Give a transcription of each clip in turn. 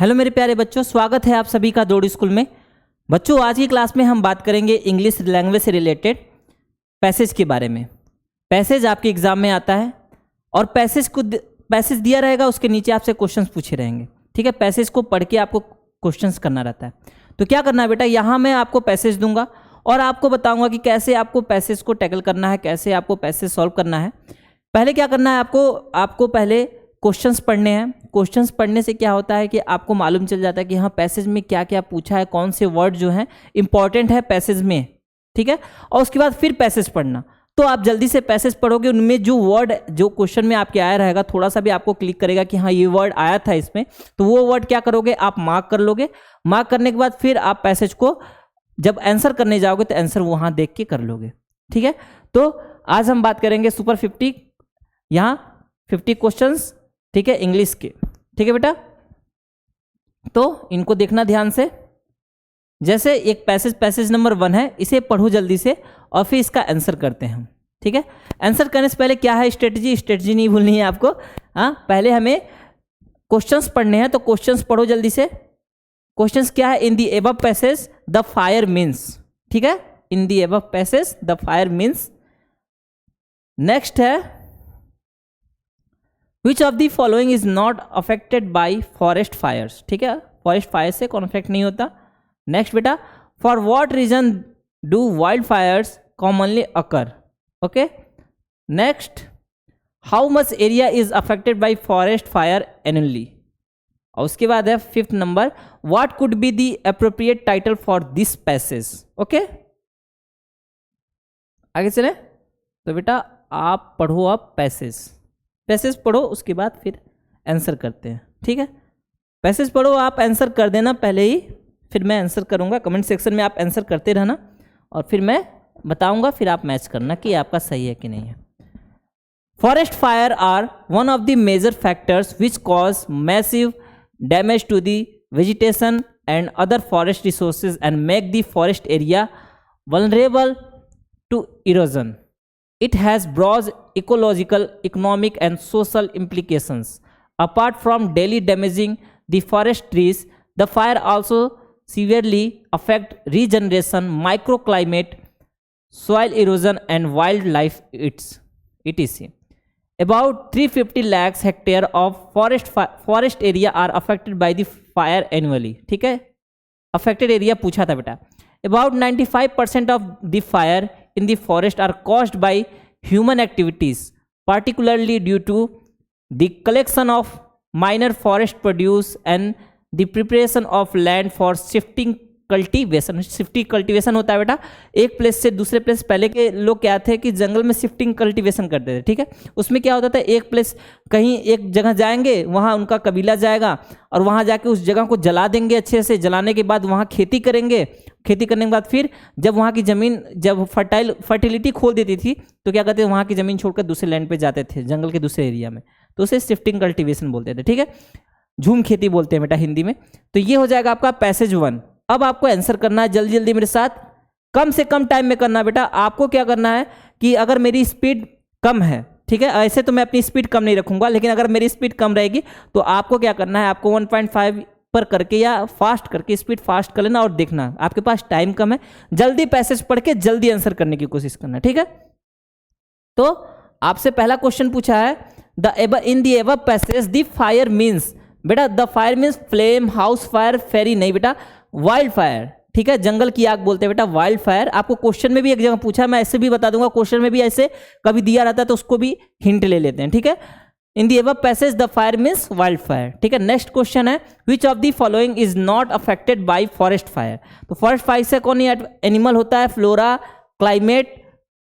Hello मेरे प्यारे बच्चों, स्वागत है आप सभी का दौड़ स्कूल में। बच्चों, आज की क्लास में हम बात करेंगे इंग्लिश लैंग्वेज से रिलेटेड पैसेज के बारे में। पैसेज आपके एग्जाम में आता है और पैसेज दिया रहेगा, उसके नीचे आपसे क्वेश्चंस पूछे रहेंगे। ठीक है, पैसेज को पढ़ के आपको क्वेश्चंस करना रहता है। तो क्या करना है बेटा, यहाँ मैं आपको पैसेज दूंगा और आपको बताऊंगा कि कैसे आपको पैसेज को टैकल करना है, कैसे आपको पैसेज सॉल्व करना है। पहले क्या करना है, आपको पहले क्वेश्चंस पढ़ने हैं। क्वेश्चंस पढ़ने से क्या होता है कि आपको मालूम चल जाता है कि हाँ पैसेज में क्या क्या पूछा है, कौन से वर्ड जो हैं इंपॉर्टेंट है पैसेज में। ठीक है, और उसके बाद फिर पैसेज पढ़ना। तो आप जल्दी से पैसेज पढ़ोगे, उनमें जो वर्ड जो क्वेश्चन में आपके आया रहेगा, थोड़ा सा भी आपको क्लिक करेगा कि हाँ ये वर्ड आया था इसमें, तो वो वर्ड क्या करोगे, आप मार्क कर लोगे। मार्क करने के बाद फिर आप पैसेज को जब आंसर करने जाओगे तो आंसर वहां देख के कर लोगे। ठीक है, तो आज हम बात करेंगे सुपर 50, यहाँ 50 क्वेश्चंस, ठीक है, इंग्लिश के। ठीक है बेटा, तो इनको देखना ध्यान से। जैसे एक पैसेज नंबर 1 है, इसे पढ़ो जल्दी से और फिर इसका आंसर करते हैं हम। ठीक है, आंसर करने से पहले क्या है स्ट्रेटजी नहीं भूलनी है आपको। हाँ, पहले हमें क्वेश्चंस पढ़ने हैं, तो क्वेश्चंस पढ़ो जल्दी से। क्वेश्चंस क्या है, in the above passage the fire means. ठीक है, in the above passage the fire means. Next है, Which of the following is not affected by forest fires? ठीक है, फॉरेस्ट फायर से कौन अफेक्ट नहीं होता। नेक्स्ट बेटा, for what reason do wild fires commonly occur. Okay, next, how much area is affected by forest fire annually. और उसके बाद है 5th number, what could be the appropriate title for this passage. Okay, आगे चले। तो बेटा आप पढ़ो, आप पैसेज पढ़ो, उसके बाद फिर आंसर करते हैं। ठीक है, पैसेज पढ़ो, आप आंसर कर देना पहले ही, फिर मैं आंसर करूंगा। कमेंट सेक्शन में आप आंसर करते रहना और फिर मैं बताऊंगा, फिर आप मैच करना कि आपका सही है कि नहीं है। Forest fire are one of the major factors which cause massive damage to the vegetation and other forest resources and make the forest area vulnerable to erosion. It has broad ecological, economic and social implications. Apart from daily damaging the forest trees, the fire also severely affect regeneration, microclimate, soil erosion and wildlife etc. About 350 lakhs hectare of forest area are affected by the fire annually. ठीक है, affected area पूछा था बेटा। About 95% of the fire in the forest are caused by human activities, particularly due to the collection of minor forest produce and the preparation of land for shifting cultivation. Shifting cultivation होता है बेटा, एक place से दूसरे place. पहले के लोग क्या थे कि जंगल में शिफ्टिंग कल्टीवेशन करते थे। ठीक है, उसमें क्या होता था, एक प्लेस कहीं एक जगह जाएंगे, वहाँ उनका कबीला जाएगा और वहाँ जाके उस जगह को जला देंगे अच्छे से। जलाने के बाद वहाँ खेती करेंगे। खेती करने के बाद फिर जब वहाँ की ज़मीन जब फर्टिलिटी खोल देती थी, तो क्या कहते हैं, वहाँ की ज़मीन छोड़कर दूसरे लैंड पे जाते थे, जंगल के दूसरे एरिया में, तो उसे शिफ्टिंग कल्टीवेशन बोलते थे। ठीक है, झूम खेती बोलते हैं बेटा हिंदी में। तो ये हो जाएगा आपका पैसेज 1। अब आपको आंसर करना है जल्दी जल्दी मेरे साथ, कम से कम टाइम में करना बेटा। आपको क्या करना है कि अगर मेरी स्पीड कम है, ठीक है, ऐसे तो मैं अपनी स्पीड कम नहीं रखूंगा, लेकिन अगर मेरी स्पीड कम रहेगी तो आपको क्या करना है, आपको 1.5 पर करके या फास्ट करके स्पीड फास्ट कर लेना और देखना। आपके पास टाइम कम है, जल्दी पैसेज पढ़ के जल्दी आंसर करने की कोशिश करना। ठीक है, तो आपसे पहला क्वेश्चन पूछा है, in the above passage the fire means. बेटा the fire means flame, house fire, फेरी नहीं बेटा, वाइल्ड फायर। ठीक है, जंगल की आग बोलते हैं बेटा वाइल्ड फायर। आपको क्वेश्चन में भी एक जगह पूछा, मैं ऐसे भी बता दूंगा, क्वेश्चन में भी ऐसे कभी दिया रहता है तो उसको भी हिंट ले लेते हैं। ठीक है, in the above passage the fire means wild fire. ठीक है, नेक्स्ट क्वेश्चन है, which of the following is not affected by forest fire. तो फॉरेस्ट फायर से कौन एनिमल होता है, फ्लोरा, क्लाइमेट,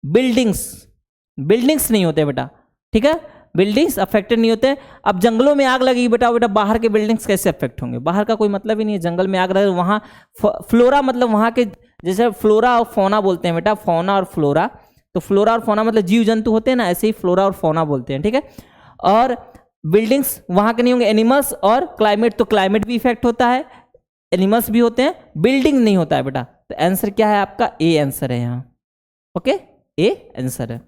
बिल्डिंग्स नहीं होते बेटा। ठीक है, बिल्डिंग्स अफेक्टेड नहीं होते। अब जंगलों में आग लगी बेटा बाहर के बिल्डिंग्स कैसे अफेक्ट होंगे, बाहर का कोई मतलब ही नहीं है। जंगल में आग लगे, वहाँ फ्लोरा मतलब वहाँ के, जैसे फ्लोरा और फौना बोलते हैं बेटा, फौना और फ्लोरा। तो फ्लोरा और फौना मतलब जीव जंतु होते हैं ना, ऐसे ही फ्लोरा और फौना बोलते हैं। ठीक है, और बिल्डिंग्स वहाँ के नहीं होंगे। एनिमल्स और क्लाइमेट, तो क्लाइमेट भी इफेक्ट होता है, एनिमल्स भी होते हैं, बिल्डिंग नहीं होता है बेटा। तो आंसर क्या है आपका, ए आंसर है यहाँ। ओके, ए आंसर है।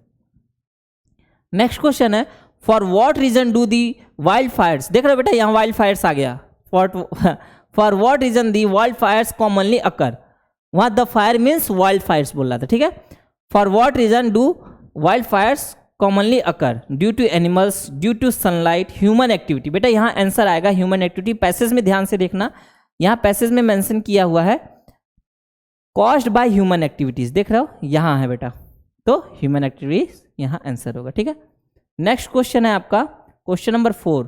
नेक्स्ट क्वेश्चन है, for what reason do the wild fires. देख रहे हो बेटा, यहाँ वाइल्ड फायर्स आ गया। For what reason the wild fires commonly occur, वहाँ the fire means wild fires बोल रहा था, ठीक है। For what reason do wild fires commonly occur, due to animals, due to sunlight, human activity. बेटा यहाँ आंसर आएगा ह्यूमन एक्टिविटी। पैसेज में ध्यान से देखना, यहाँ पैसेज में मेंशन किया हुआ है कॉज्ड बाय ह्यूमन एक्टिविटीज, देख रहे हो यहाँ है बेटा, तो ह्यूमन एक्टिविटीज यहाँ आंसर होगा, ठीक है। नेक्स्ट क्वेश्चन है आपका क्वेश्चन नंबर 4।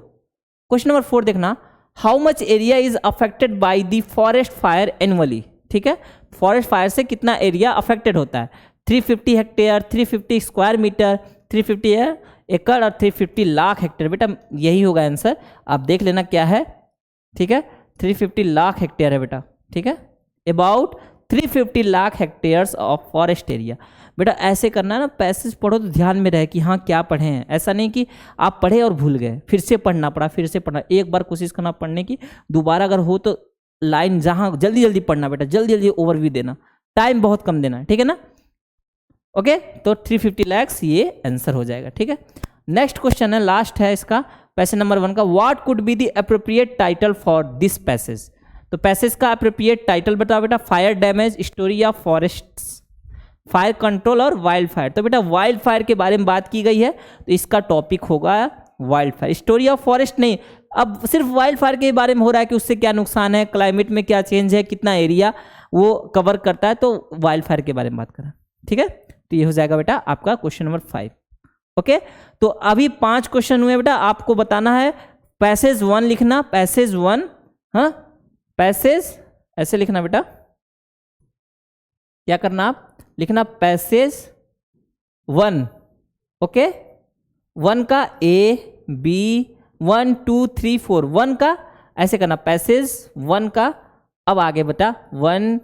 क्वेश्चन नंबर 4 देखना, how much area is affected by the forest fire annually, ठीक है। फॉरेस्ट फायर से कितना एरिया अफेक्टेड होता है, 350 हेक्टेयर, 350 स्क्वायर मीटर, 350 एकड़ और 350 लाख हेक्टेयर। बेटा यही होगा आंसर, आप देख लेना क्या है, ठीक है। 350 लाख हेक्टेयर है बेटा, ठीक है। About 350 lakh hectares of forest area. बेटा ऐसे करना है ना, पैसेज पढ़ो तो ध्यान में रहे कि हाँ क्या पढ़े हैं, ऐसा नहीं कि आप पढ़े और भूल गए, फिर से पढ़ना पड़ा, फिर से पढ़ना। एक बार कोशिश करना पढ़ने की, दोबारा अगर हो तो लाइन जहाँ जल्दी जल्दी पढ़ना बेटा, जल्दी जल्दी ओवरव्यू देना, टाइम बहुत कम देना, ठीक है ना। ओके, तो 350 लैक्स ये आंसर हो जाएगा, ठीक है। नेक्स्ट क्वेश्चन है, लास्ट है इसका, पैसेज नंबर 1 का, what could be the appropriate title for this passage. तो पैसेज का अप्रोप्रिएट टाइटल बताओ बेटा, fire damage, story of forest, fire control और वाइल्ड फायर। तो बेटा वाइल्ड फायर के बारे में बात की गई है, तो इसका टॉपिक होगा wild fire. Story of forest नहीं, अब सिर्फ वाइल्ड फायर के बारे में हो रहा है कि उससे क्या नुकसान है, क्लाइमेट में क्या चेंज है, कितना एरिया वो कवर करता है, तो वाइल्ड फायर के बारे में बात करें, ठीक है। तो ये हो जाएगा बेटा आपका क्वेश्चन नंबर 5। ओके, तो अभी 5 क्वेश्चन हुए बेटा, आपको बताना है पैसेज 1 लिखना, पैसेज 1, हाँ पैसेज ऐसे लिखना बेटा, क्या करना आप लिखना पैसेज 1, ओके। 1 का A B 1 2 3 4, 1 का ऐसे करना पैसेज 1 का, अब आगे बता 1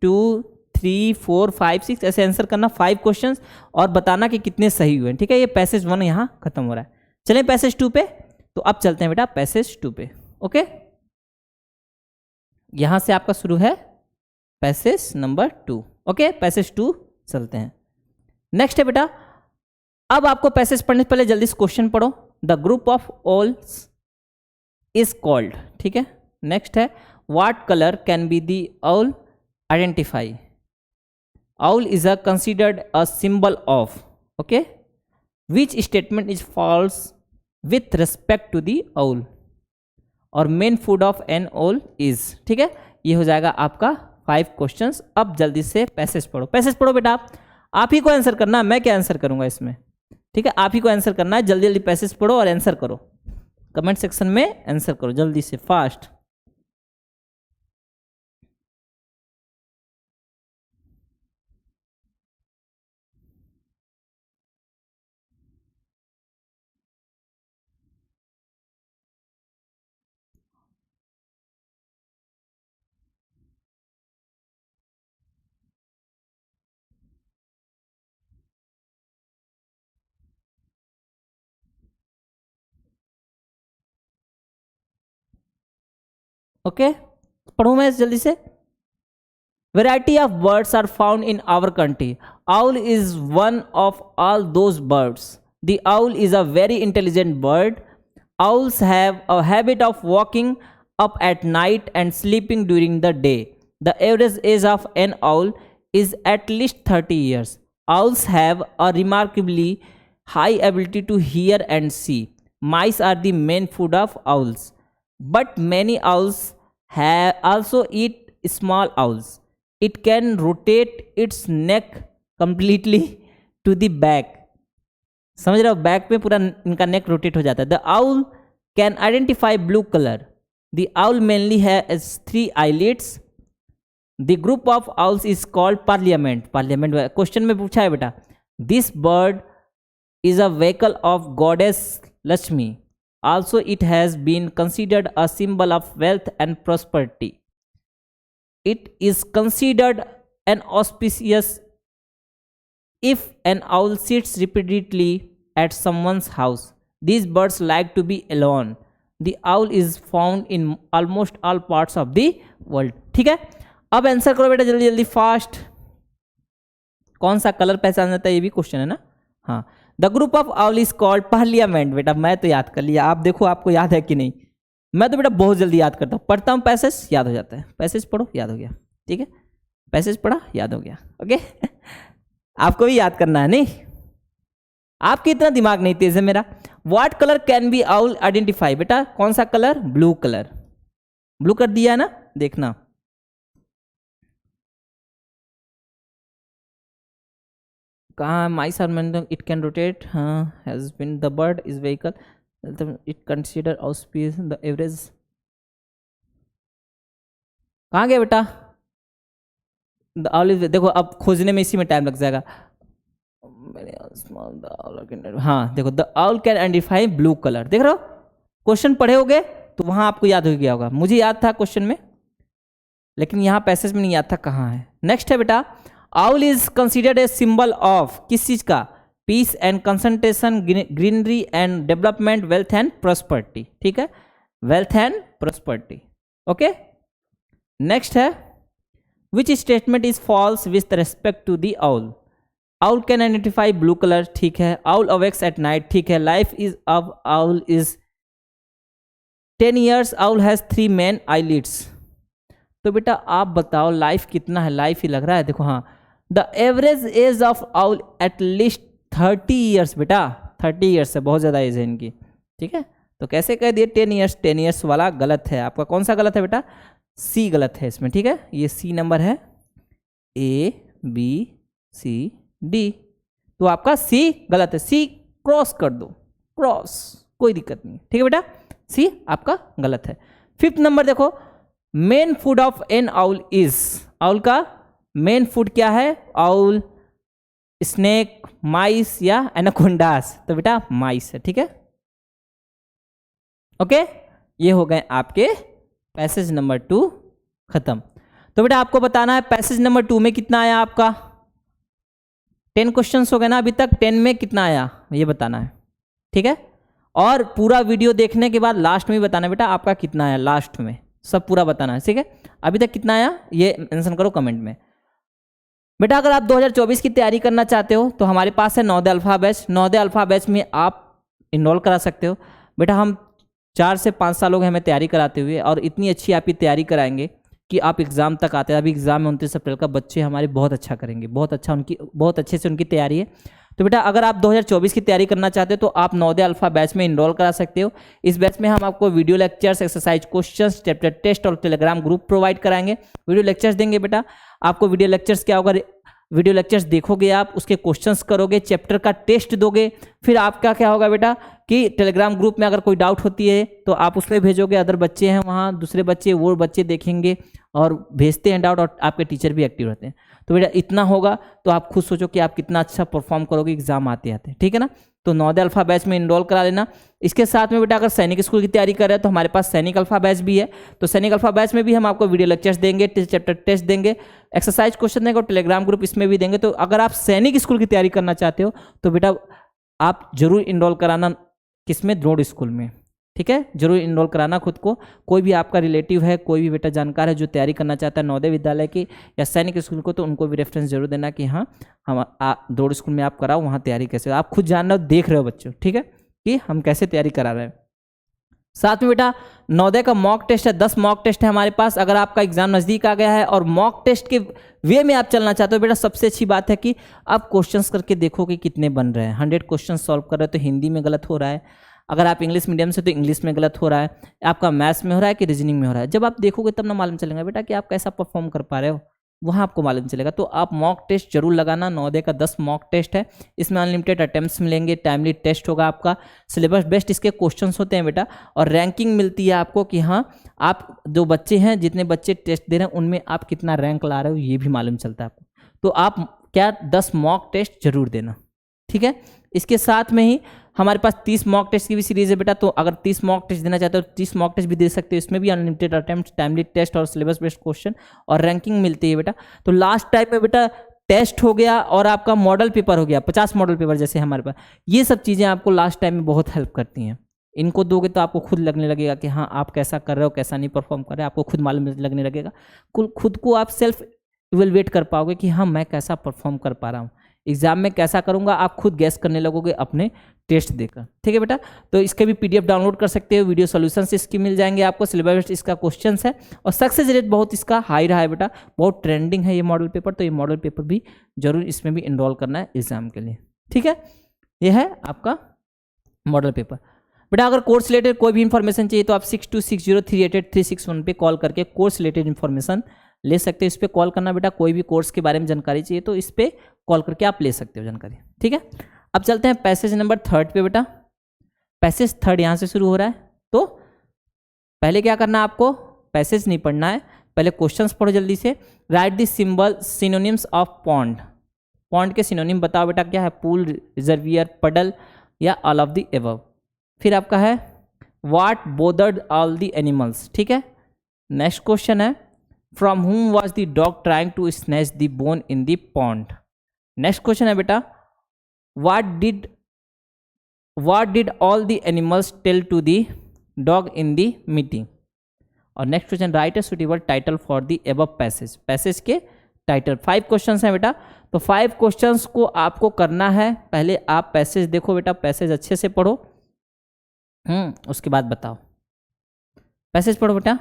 2 3 4 5 6 ऐसे आंसर करना 5 क्वेश्चंस, और बताना कि कितने सही हुए, ठीक है। ये पैसेज 1 यहाँ खत्म हो रहा है। चलें पैसेज 2 पे, तो अब चलते हैं बेटा पैसेज 2 पे, ओके। यहां से आपका शुरू है पैसेज नंबर 2, ओके। पैसेज 2 चलते हैं। नेक्स्ट है बेटा, अब आपको पैसेज पढ़ने से पहले जल्दी से क्वेश्चन पढ़ो। The group of owls is called, ठीक है। नेक्स्ट है, what colour can the owl ओल आइडेंटिफाई, owl is a considered a symbol of, okay, which statement is false with respect to the owl, और main food of an owl is, ठीक है। ये हो जाएगा आपका 5 क्वेश्चंस। अब जल्दी से पैसेज पढ़ो, पैसेज पढ़ो बेटा, आप ही को आंसर करना, मैं क्या आंसर करूंगा इसमें, ठीक है। आप ही को आंसर करना है, जल्दी जल्दी पैसेज पढ़ो और आंसर करो, कमेंट सेक्शन में आंसर करो जल्दी से, फास्ट। ओके, पढ़ूं मैं जल्दी से। Variety of birds are found in our country, owl is one of all those birds. The owl is a very intelligent bird. Owls have a habit of walking up at night and sleeping during the day. The average age of an owl is at least 30 years. Owls have a remarkably high ability to hear and see. Mice are the main food of owls, but many owls also eat small owls. It can rotate its neck completely to the back. समझ रहे हो, back में पूरा इनका नेक rotate हो जाता है। The owl can identify blue colour. The owl mainly has 3 eyelids. The group of owls is called parliament. Parliament question में पूछा है बेटा। This bird is a vehicle of goddess Lakshmi. Also it has been considered a symbol of wealth and prosperity. It is considered an auspicious if an owl sits repeatedly at someone's house. These birds like to be alone. The owl is found in almost all parts of the world. ठीक है, अब answer करो बेटा जल्दी जल्दी fast. कौन सा colour पहचान जाता है, ये भी क्वेश्चन है ना। हाँ, the group of owl is called parliament. बेटा मैं तो याद कर लिया, आप देखो आपको याद है कि नहीं। मैं तो बेटा बहुत जल्दी याद करता हूँ, पढ़ता हूँ पैसेज याद हो जाता है, पैसेज पढ़ो याद हो गया, ठीक है, पैसेज पढ़ा याद हो गया, ओके। आपको भी याद करना है, नहीं आपके इतना दिमाग नहीं तेज है मेरा। What colour can B owl identify, बेटा कौन सा कलर, ब्लू कलर, ब्लू कर दिया है ना, देखना कहाँ, mice are man it can rotate, हाँ has been the bird is vehicle it consider auspice the average, कहाँ गया बेटा, द आउल इज, देखो अब खोजने में इसी में टाइम लग जाएगा, हाँ देखो the owl can identify blue colour, देख रहे हो क्वेश्चन पढ़े होगे तो वहां आपको याद हो गया होगा, मुझे याद था क्वेश्चन में लेकिन यहाँ पैसेज में नहीं याद था कहाँ है। नेक्स्ट है बेटा, owl is considered a symbol of किस चीज का, peace and concentration, greenery and development, wealth and prosperity, ठीक है, wealth and prosperity, okay. Next है, which statement is false with respect to the owl, owl can identify blue colour, ठीक है, owl awakes at night, ठीक है, life is of owl is 10 years, owl has 3 main eyelids, तो बेटा आप बताओ life कितना है, लाइफ ही लग रहा है, देखो हाँ, the average age of owl at least 30 years, बेटा 30 years है, बहुत ज़्यादा एज है इनकी, ठीक है, तो कैसे कह दिए 10 years, 10 years वाला गलत है, आपका कौन सा गलत है बेटा, सी गलत है इसमें, ठीक है, ये सी नंबर है, ए बी सी डी, तो आपका सी गलत है, सी क्रॉस कर दो, क्रॉस कोई दिक्कत नहीं, ठीक है बेटा, सी आपका गलत है। 5th नंबर देखो, main food of N owl is, owl का मेन फूड क्या है, आउल, स्नेक, माइस या एनाकोंडास, तो बेटा माइस है, ठीक है, ओके। ये हो गए आपके पैसेज नंबर 2 खत्म। तो बेटा आपको बताना है पैसेज नंबर 2 में कितना आया आपका, 10 क्वेश्चंस हो गए ना अभी तक, 10 में कितना आया ये बताना है, ठीक है, और पूरा वीडियो देखने के बाद लास्ट में बताना बेटा आपका कितना आया, लास्ट में सब पूरा बताना है, ठीक है। अभी तक कितना आया ये मेंशन करो कमेंट में। बेटा अगर आप 2024 की तैयारी करना चाहते हो तो हमारे पास है Navodaya alpha batch, Navodaya alpha batch में आप इनरोल करा सकते हो। बेटा हम 4 से 5 साल हो गए हमें तैयारी कराते हुए, और इतनी अच्छी आपकी तैयारी कराएंगे कि आप एग्ज़ाम तक आते हैं। अभी एग्ज़ाम में 29 अप्रैल का बच्चे हमारे बहुत अच्छा करेंगे, बहुत अच्छे से उनकी तैयारी है। तो बेटा अगर आप 2024 की तैयारी करना चाहते हो तो आप नवोदय अल्फा बैच में इनरोल करा सकते हो। इस बैच में हम आपको video lectures, exercise questions, chapter test और टेलीग्राम ग्रुप प्रोवाइड कराएंगे। वीडियो लेक्चर्स देंगे बेटा आपको। वीडियो लेक्चर्स क्या होगा, वीडियो लेक्चर्स देखोगे आप, उसके क्वेश्चंस करोगे, चैप्टर का टेस्ट दोगे, फिर आपका क्या होगा बेटा कि टेलीग्राम ग्रुप में अगर कोई डाउट होती है तो आप उसमें भेजोगे, अदर बच्चे हैं वहाँ, दूसरे बच्चे वो बच्चे देखेंगे और भेजते हैं डाउट, और आपके टीचर भी एक्टिव रहते हैं। तो बेटा इतना होगा तो आप खुद सोचो कि आप कितना अच्छा परफॉर्म करोगे एग्जाम आते आते, ठीक है ना। तो नवोदय अल्फा बैच में इनरोल करा लेना। इसके साथ में बेटा अगर सैनिक स्कूल की तैयारी कर रहे हैं तो हमारे पास सैनिक अल्फा बैच भी है। तो सैनिक अल्फा बैच में भी हम आपको वीडियो लेक्चर्स देंगे, चैप्टर टेस्ट देंगे, एक्सरसाइज क्वेश्चन देंगे और टेलीग्राम ग्रुप इसमें भी देंगे। तो अगर आप सैनिक स्कूल की तैयारी करना चाहते हो तो बेटा आप जरूर इनरोल कराना, किसमें, द्रोड़ स्कूल में, ठीक है, जरूर इनरोल कराना खुद को। कोई भी आपका रिलेटिव है, कोई भी बेटा जानकार है जो तैयारी करना चाहता है नवोदय विद्यालय की या सैनिक स्कूल को, तो उनको भी रेफरेंस जरूर देना कि हाँ हम द्रोड़ स्कूल में आप कराओ, वहाँ तैयारी कैसे, आप खुद जान रहे हो, देख रहे हो बच्चों, ठीक है, कि हम कैसे तैयारी करा रहे हैं। साथ में बेटा नवोदय का मॉक टेस्ट है, 10 मॉक टेस्ट है हमारे पास। अगर आपका एग्जाम नज़दीक आ गया है और मॉक टेस्ट के वे में आप चलना चाहते हो बेटा, सबसे अच्छी बात है कि आप क्वेश्चंस करके देखो कि कितने बन रहे हैं। 100 क्वेश्चन सॉल्व कर रहे हो तो हिंदी में गलत हो रहा है, अगर आप इंग्लिश मीडियम से तो इंग्लिश में गलत हो रहा है, आपका मैथ्स में हो रहा है कि रीजनिंग में हो रहा है। जब आप देखोगे तब ना मालूम चलेगा बेटा कि आप कैसा परफॉर्म कर पा रहे हो, वहाँ आपको मालूम चलेगा। तो आप मॉक टेस्ट जरूर लगाना। नवोदय का 10 मॉक टेस्ट है, इसमें अनलिमिटेड अटेम्प्ट्स मिलेंगे, टाइमली टेस्ट होगा आपका, सिलेबस बेस्ड इसके क्वेश्चंस होते हैं बेटा, और रैंकिंग मिलती है आपको कि हाँ आप जो बच्चे हैं, जितने बच्चे टेस्ट दे रहे हैं उनमें आप कितना रैंक ला रहे हो, ये भी मालूम चलता है आपको। तो आप क्या 10 मॉक टेस्ट जरूर देना, ठीक है। इसके साथ में ही हमारे पास 30 मॉक टेस्ट की भी सीरीज है बेटा, तो अगर 30 मॉक टेस्ट देना चाहते हो तो 30 मॉक टेस्ट भी दे सकते हो। इसमें भी अनलिमिटेड अटेम्प्ट, टाइमली टेस्ट और सिलेबस बेस्ड क्वेश्चन और रैंकिंग मिलती है बेटा। तो लास्ट टाइम में बेटा टेस्ट हो गया और आपका मॉडल पेपर हो गया, 50 मॉडल पेपर जैसे हमारे पास, ये सब चीज़ें आपको लास्ट टाइम में बहुत हेल्प करती हैं। इनको दोगे तो आपको खुद लगने लगेगा कि हाँ आप कैसा कर रहे हो, कैसा नहीं परफॉर्म कर रहे हो, आपको खुद मालूम लगने लगेगा। खुद को आप सेल्फ इवेलुएट कर पाओगे कि हाँ मैं कैसा परफॉर्म कर पा रहा हूँ। एग्जाम में कैसा करूँगा आप खुद गैस करने लगोगे अपने टेस्ट देकर। ठीक है बेटा, तो इसके भी पीडीएफ डाउनलोड कर सकते हो, वीडियो सॉल्यूशंस इसकी मिल जाएंगे आपको, सिलेबस इसका क्वेश्चंस है और सक्सेस रेट बहुत इसका हाई रहा है बेटा, बहुत ट्रेंडिंग है ये मॉडल पेपर। तो ये मॉडल पेपर भी जरूर इसमें भी इनरोल करना है एग्जाम के लिए। ठीक है, ये है आपका मॉडल पेपर। बेटा अगर कोर्स रिलेटेड कोई भी इन्फॉर्मेशन चाहिए तो आप 6260388361 पे कॉल करके कोर्स रिलेटेड इन्फॉर्मेशन ले सकते हो। इस पर कॉल करना बेटा, कोई भी कोर्स के बारे में जानकारी चाहिए तो इस पर कॉल करके आप ले सकते हो जानकारी। ठीक है, अब चलते हैं पैसेज नंबर 3 पे बेटा। पैसेज 3 यहाँ से शुरू हो रहा है, तो पहले क्या करना है आपको, पैसेज नहीं पढ़ना है, पहले क्वेश्चंस पढ़ो जल्दी से। Right the symbol synonyms of pond. Pond के सिनोनिम बताओ बेटा, क्या है, पूल, रिजर्वियर, पडल या ऑल ऑफ द एबव। फिर आपका है व्हाट बोदर्ड ऑल द एनिमल्स। ठीक है, नेक्स्ट क्वेश्चन है from whom was the dog trying to snatch the bone in the pond। Next question है बेटा what did all the animals tell to the dog in the meeting। और next question right a suitable title for the above passage. Passage के title 5 questions हैं बेटा, तो 5 questions को आपको करना है। पहले आप पैसेज देखो बेटा, पैसेज अच्छे से पढ़ो, उसके बाद बताओ। पैसेज पढ़ो बेटा,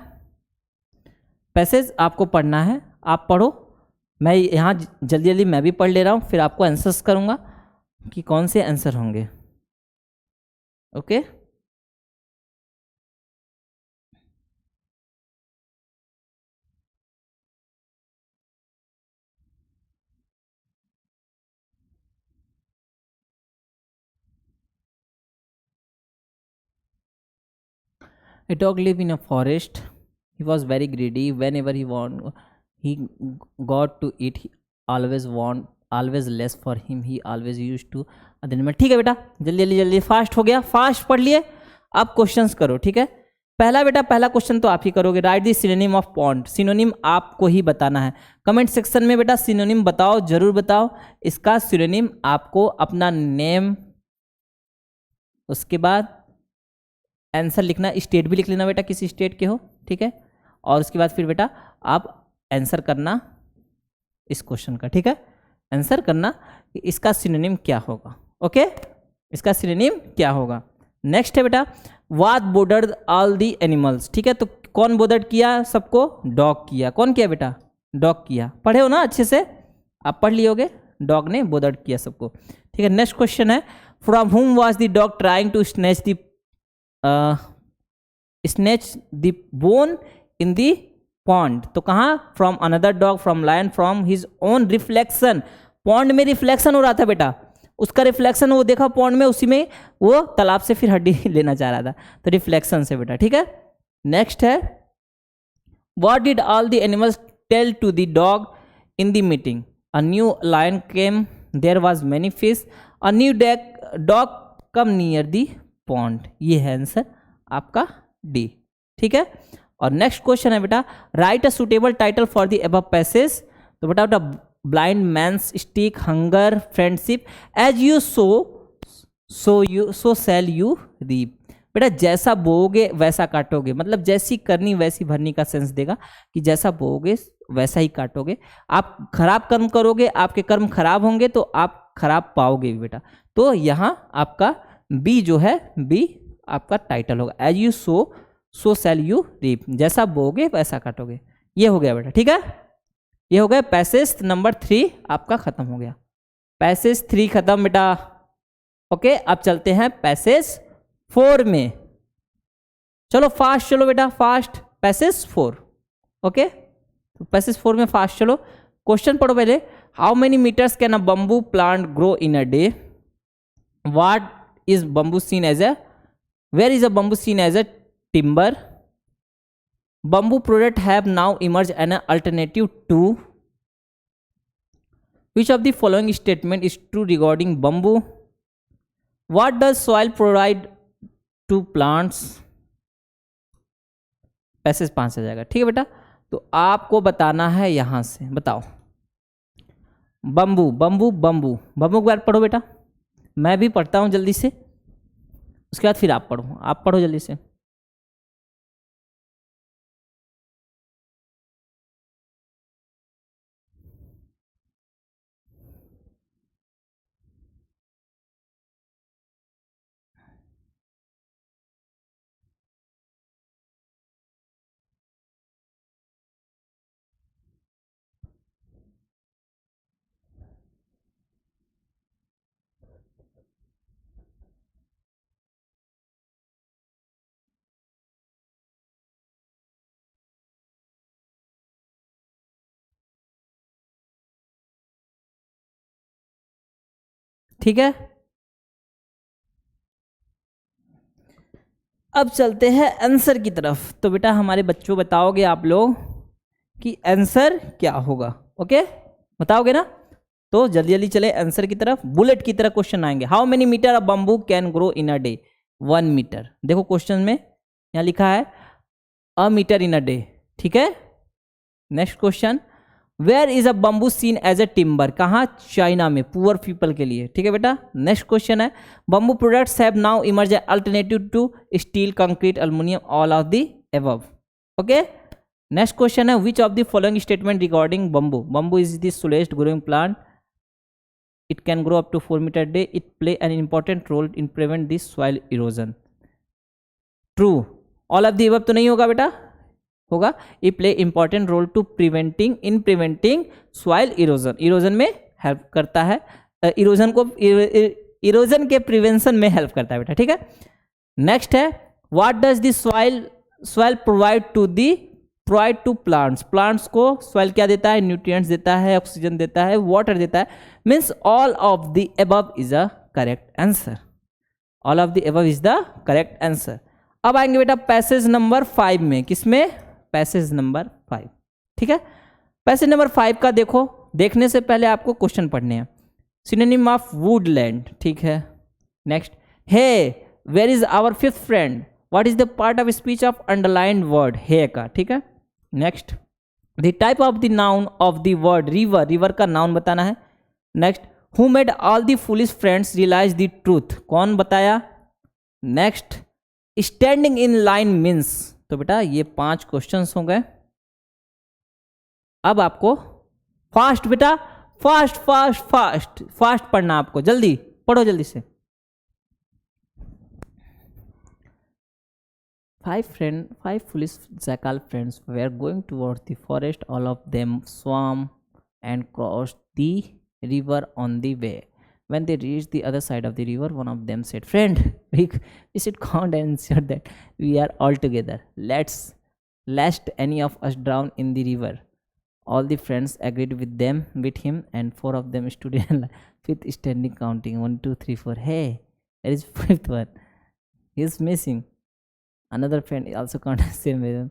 पैसेज आपको पढ़ना है, आप पढ़ो। मैं यहाँ जल्दी जल्दी मैं भी पढ़ ले रहा हूँ, फिर आपको आंसर्स करूँगा कि कौन से आंसर होंगे। Okay, A dog lived in a forest. He was very greedy. Whenever he got to eat, he always less for him. He always used to other animal। ठीक है बेटा, जल्दी जल्दी जल्दी, फास्ट हो गया, फास्ट पढ़ लिए। अब क्वेश्चंस करो। ठीक है, पहला बेटा, पहला क्वेश्चन तो आप ही करोगे। Right the synonym of pond. Synonym आपको ही बताना है। कमेंट सेक्शन में बेटा सिनोनिम बताओ, जरूर बताओ। इसका सिनोनिम आपको अपना नेम, उसके बाद आंसर लिखना, स्टेट भी लिख लेना बेटा, किसी स्टेट के हो। ठीक है, और उसके बाद फिर बेटा आप आंसर करना इस क्वेश्चन का। ठीक है, आंसर करना कि इसका सिनोनिम क्या होगा। ओके, इसका सिनोनिम क्या होगा। नेक्स्ट है बेटा व्हाट बोर्डर्ड ऑल दी एनिमल्स। ठीक है, तो कौन बोर्डर्ड किया सबको, डॉग किया। कौन किया बेटा, डॉग किया। पढ़े हो ना अच्छे से, आप पढ़ लियोगे, डॉग ने बोर्डर्ड किया सबको। ठीक है, नेक्स्ट क्वेश्चन है from whom was the dog trying to snatch the bone in the pond। तो कहाँ, from another dog, from lion, from his own reflection. Pond में रिफ्लेक्शन हो रहा था बेटा, उसका रिफ्लेक्शन वो देखा पॉन्ड में, उसी में वो तालाब से फिर हड्डी लेना चाह रहा था, तो रिफ्लेक्शन से बेटा। ठीक है, नेक्स्ट है what did all the animals tell to the dog in the meeting. A new lion came, there was many fish, a new dog come near the pond. ये है आंसर आपका डी। ठीक है, और नेक्स्ट क्वेश्चन है बेटा write a suitable title for the above passage. तो बेटा blind man's stick, hunger, friendship, as you sow shall you reap. बेटा जैसा बोओगे वैसा काटोगे, मतलब जैसी करनी वैसी भरनी का सेंस देगा कि जैसा बोओगे वैसा ही काटोगे। आप खराब कर्म करोगे, आपके कर्म खराब होंगे तो आप खराब पाओगे भी बेटा। तो यहाँ आपका बी जो है, बी आपका टाइटल होगा, as you sow shall you reap. जैसा बोओगे वैसा काटोगे। ये हो गया बेटा। ठीक है, ये हो गया पैसेज नंबर 3 आपका खत्म हो गया। पैसेज 3 खत्म बेटा। ओके, अब चलते हैं पैसेज 4 में। चलो फास्ट चलो बेटा, फास्ट। पैसेज 4। ओके, तो पैसेज 4 में फास्ट चलो। क्वेश्चन पढ़ो पहले। How many metres can a bamboo plant grow in a day. What is bamboo seen as a, where is a bamboo seen as a timber. Bamboo product have now emerged an alternative to, which of the following statement is true regarding bamboo? What does soil provide to plants? Passage 5 आ जाएगा। ठीक है बेटा, तो आपको बताना है यहां से, बताओ। बम्बू बम्बू बम्बू, बम्बू के बाद पढ़ो बेटा, मैं भी पढ़ता हूं जल्दी से, उसके बाद फिर आप पढ़ो, आप पढ़ो जल्दी से। ठीक है, अब चलते हैं आंसर की तरफ। तो बेटा हमारे बच्चों बताओगे आप लोग कि आंसर क्या होगा, ओके बताओगे ना? तो जल्दी जल्दी चले आंसर की तरफ। बुलेट की तरह क्वेश्चन आएंगे। How many metre of bamboo can grow in a day? 1 metre. देखो क्वेश्चन में यहाँ लिखा है अ मीटर इन अ डे, ठीक है। Next question, where is a bamboo seen as a timber? कहाँ? चाइना में, पुअर पीपल के लिए, ठीक है बेटा। नेक्स्ट क्वेश्चन है, bamboo products have now emerge alternative to steel, concrete, aluminium, all of the above, okay. Next question है, which of the following statement regarding bamboo? Bamboo is the slowest growing plant, it can grow up to 4 meter a day, it play an important role in prevent the soil erosion. True. All of the above तो नहीं होगा बेटा, होगा it play important role to preventing soil erosion. erosion में help करता है, erosion के prevention में हेल्प करता है बेटा, ठीक है। नेक्स्ट है, what does the soil provide to plants को soil क्या देता है? न्यूट्रिएंट्स देता है, ऑक्सीजन देता है, वाटर देता है। Means all of the above is a correct answer, all of the above is the correct answer. अब आएंगे बेटा पैसेज नंबर 5 में, किसमें? पैसेज नंबर 5, ठीक है। पैसेज नंबर 5 का देखो, देखने से पहले आपको क्वेश्चन पढ़ने हैं। सिनोनिम ऑफ वुडलैंड, ठीक है। Next, hey where is our fifth friend? What is the part of speech of underlined word hey का, ठीक है। Next, the type of the noun of the word river, river का noun बताना है। Next, who made all the foolish friends realise the truth? कौन बताया? Next, standing in line means? तो बेटा ये 5 क्वेश्चंस हो गए। अब आपको फास्ट बेटा, फास्ट पढ़ना, आपको जल्दी पढ़ो, जल्दी से। 5 foolish jackal friends were going towards the forest. All of them swam and crossed the river on the way. When they reached the other side of the river, one of them said, "Friend, we should count and ensure that we are all together. Lest any of us drown in the river." All the friends agreed with him, and 4 of them stood in line, fifth standing, counting 1, 2, 3, 4. Hey, there is 5th one. He is missing. Another friend also counted same reason.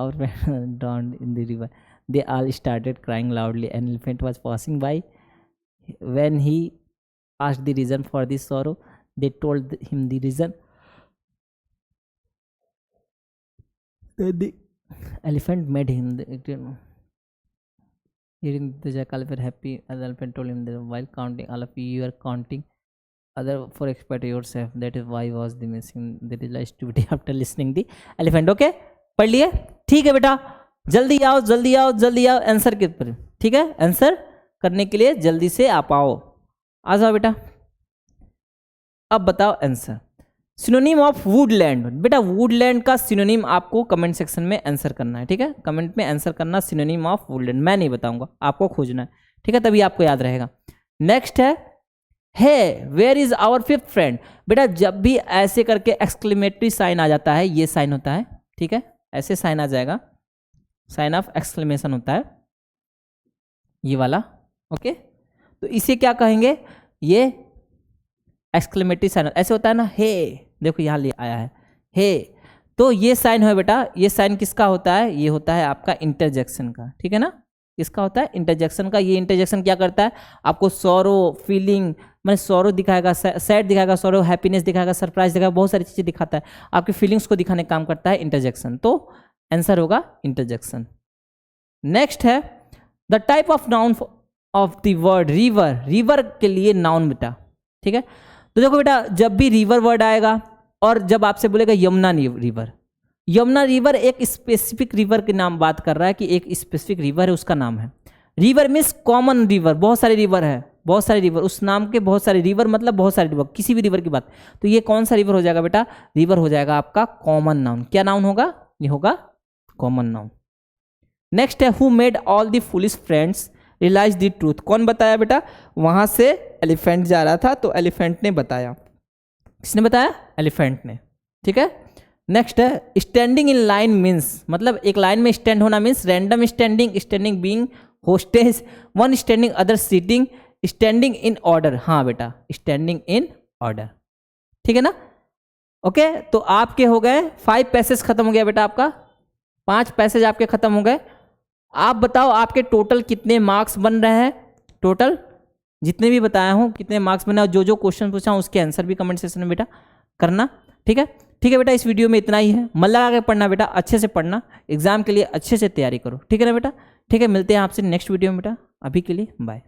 Our friend drowned in the river. They all started crying loudly. An elephant was passing by. When he asked the reason for this sorrow, they told him the reason. The elephant made him hearing the jackal were happy. The elephant told him that while counting all of you are counting other for expert yourself, that is why was the missing, that is like stupidity after listening the elephant. Okay पढ़ लिए, ठीक है बेटा। जल्दी आओ जल्दी आओ जल्दी आओ आंसर के ऊपर, ठीक है। आंसर करने के लिए जल्दी से आप आओ, आ जाओ बेटा। अब बताओ आंसर। सिनोनिम ऑफ वुडलैंड, बेटा वुडलैंड का सिनोनिम आपको कमेंट सेक्शन में आंसर करना है, ठीक है। कमेंट में आंसर करना सिनोनिम ऑफ वुडलैंड, मैं नहीं बताऊंगा, आपको खोजना है, ठीक है, तभी आपको याद रहेगा। नेक्स्ट है, hey where is our fifth friend? बेटा जब भी ऐसे करके एक्सक्लेमेटरी साइन आ जाता है, ये साइन होता है, ठीक है, ऐसे साइन आ जाएगा, साइन ऑफ एक्सक्लेमेशन होता है ये वाला, ओके। तो इसे क्या कहेंगे? ये एक्सक्लेमेटरी साइन ऐसे होता है ना, हे देखो यहाँ ले आया है हे, तो ये साइन है बेटा, ये साइन किसका होता है? ये होता है आपका इंटरजेक्शन का, ठीक है ना। किसका होता है? इंटरजेक्शन का। ये इंटरजेक्शन क्या करता है? आपको सॉरो फीलिंग, मैंने सॉरो दिखाएगा, सैड दिखाएगा, सॉरो हैप्पीनेस दिखाएगा, सरप्राइज दिखाएगा, बहुत सारी चीज़ें दिखाता है, आपकी फीलिंग्स को दिखाने का काम करता है इंटरजेक्शन। तो आंसर होगा इंटरजेक्शन। नेक्स्ट है, the type of noun of the word river, river के लिए नाउन बेटा, ठीक है। तो देखो बेटा जब भी रिवर वर्ड आएगा और जब आपसे बोलेगा यमुना रिवर, यमुना रिवर एक स्पेसिफिक रिवर के नाम बात कर रहा है कि एक स्पेसिफिक रिवर है, उसका नाम है। रिवर मीन्स कॉमन रिवर, बहुत सारे रिवर है, बहुत सारे रिवर, उस नाम के बहुत सारे रिवर, मतलब बहुत सारे रिवर, किसी भी रिवर की बात। तो ये कौन सा रिवर हो जाएगा बेटा? रिवर हो जाएगा आपका कॉमन नाउन। क्या नाउन होगा? ये होगा कॉमन नाउन। नेक्स्ट है, who made all the foolish friends realise the truth? कौन बताया बेटा? वहां से एलिफेंट जा रहा था तो एलिफेंट ने बताया। किसने बताया? एलिफेंट ने, ठीक है। नेक्स्ट है, स्टैंडिंग इन लाइन मीन्स, मतलब एक लाइन में स्टैंड होना means random standing, standing being hostage, one standing other sitting, standing in order, हाँ बेटा स्टैंडिंग इन ऑर्डर, ठीक है ना। ओके तो आपके हो गए 5 पैसेज खत्म हो गया बेटा, आपका 5 पैसेज आपके खत्म हो गए। आप बताओ आपके टोटल कितने मार्क्स बन रहे हैं, टोटल जितने भी बताया हूँ कितने मार्क्स बने, और जो जो क्वेश्चन पूछा हूँ उसके आंसर भी कमेंट सेक्शन में बेटा करना, ठीक है। ठीक है बेटा, इस वीडियो में इतना ही है। मन लगा के पढ़ना बेटा, अच्छे से पढ़ना, एग्जाम के लिए अच्छे से तैयारी करो, ठीक है ना बेटा। ठीक है, मिलते हैं आपसे नेक्स्ट वीडियो में बेटा, अभी के लिए बाय।